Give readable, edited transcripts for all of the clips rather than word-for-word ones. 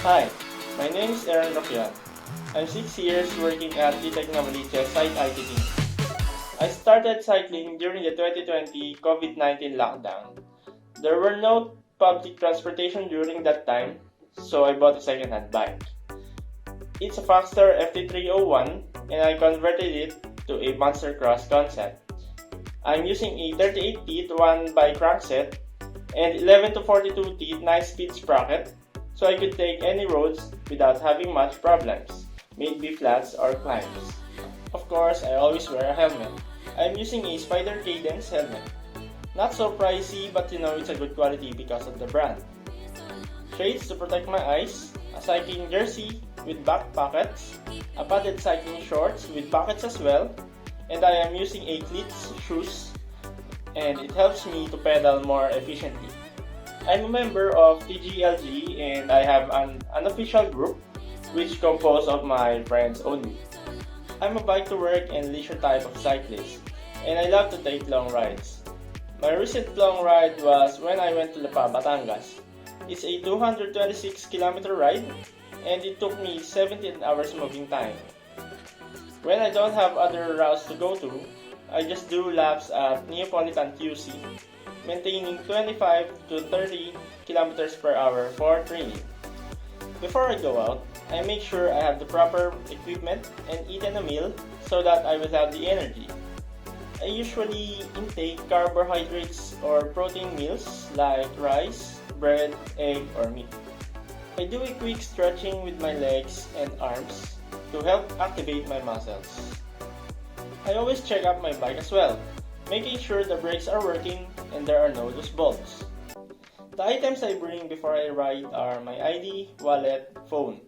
Hi, my name is Eirand. I'm 6 years working at TTEC site IT team. I started cycling during the 2020 COVID-19 lockdown. There were no public transportation during that time, so I bought a second-hand bike. It's a Foxter FT301 and I converted it to a Monster Cross concept. I'm using a 38 teeth 1 by crankset and 11 to 42 teeth 9-speed sprocket so I could take any roads without having much problems, may it be flats or climbs. Of course, I always wear a helmet. I'm using a Spider Cadence helmet. Not so pricey, but it's a good quality because of the brand. Shades to protect my eyes, a cycling jersey with back pockets, a padded cycling shorts with pockets as well, and I am using a cleats shoes and it helps me to pedal more efficiently. I'm a member of TGLG and I have an unofficial group which composed of my friends only. I'm a bike to work and leisure type of cyclist and I love to take long rides. My recent long ride was when I went to Lapa, Batangas. It's a 226-kilometer ride and it took me 17 hours moving time. When I don't have other routes to go to, I just do laps at Neapolitan QC, maintaining 25 to 30 kilometers per hour for training. Before I go out, I make sure I have the proper equipment and eat in a meal so that I will have the energy. I usually intake carbohydrates or protein meals like rice, bread, egg, or meat. I do a quick stretching with my legs and arms to help activate my muscles. I always check up my bike as well, making sure the brakes are working and there are no loose bolts. The items I bring before I ride are my ID, wallet, phone.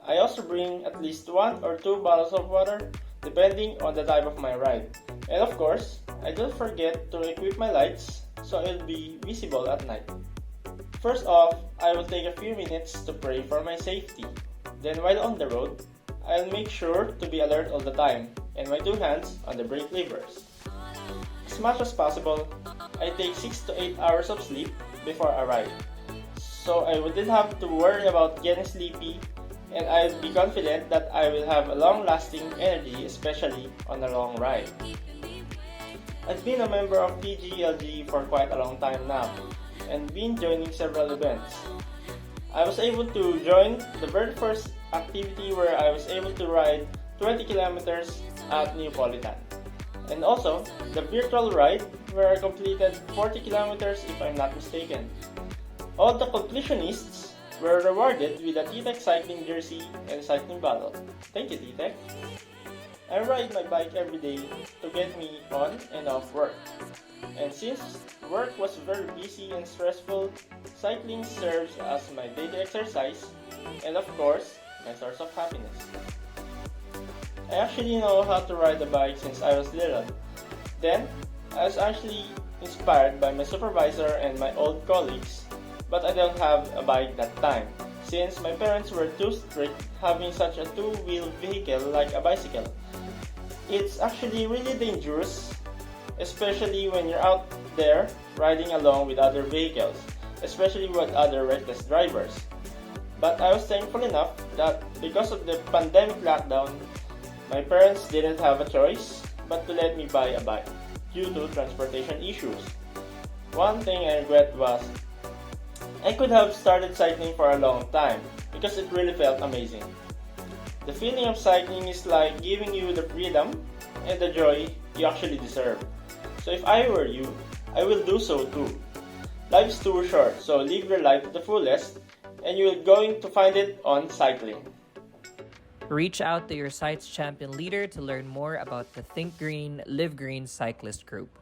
I also bring at least 1 or 2 bottles of water depending on the type of my ride. And of course, I don't forget to equip my lights so it will be visible at night. First off, I will take a few minutes to pray for my safety. Then while on the road, I'll make sure to be alert all the time and my 2 hands on the brake levers. As much as possible, I take 6 to 8 hours of sleep before I ride. So I wouldn't have to worry about getting sleepy and I'll be confident that I will have a long-lasting energy, especially on a long ride. I've been a member of TGLG for quite a long time now and been joining several events. I was able to join the very first activity where I was able to ride 20 kilometers at Neapolitan. And also, the virtual ride where I completed 40 kilometers if I'm not mistaken. All the completionists were rewarded with a TTEC cycling jersey and cycling bottle. Thank you, TTEC. I ride my bike every day to get me on and off work. And since work was very busy and stressful, cycling serves as my daily exercise and of course, my source of happiness. I actually know how to ride a bike since I was little. Then, I was actually inspired by my supervisor and my old colleagues, but I don't have a bike that time since my parents were too strict having such a 2-wheel vehicle like a bicycle. It's actually really dangerous, especially when you're out there riding along with other vehicles, especially with other reckless drivers. But I was thankful enough that because of the pandemic lockdown, my parents didn't have a choice but to let me buy a bike due to transportation issues. One thing I regret was I could have started cycling for a long time because it really felt amazing. The feeling of cycling is like giving you the freedom and the joy you actually deserve. So if I were you, I will do so too. Life's too short, so live your life to the fullest and you're going to find it on cycling. Reach out to your site's champion leader to learn more about the Think Green, Live Green Cyclist Group.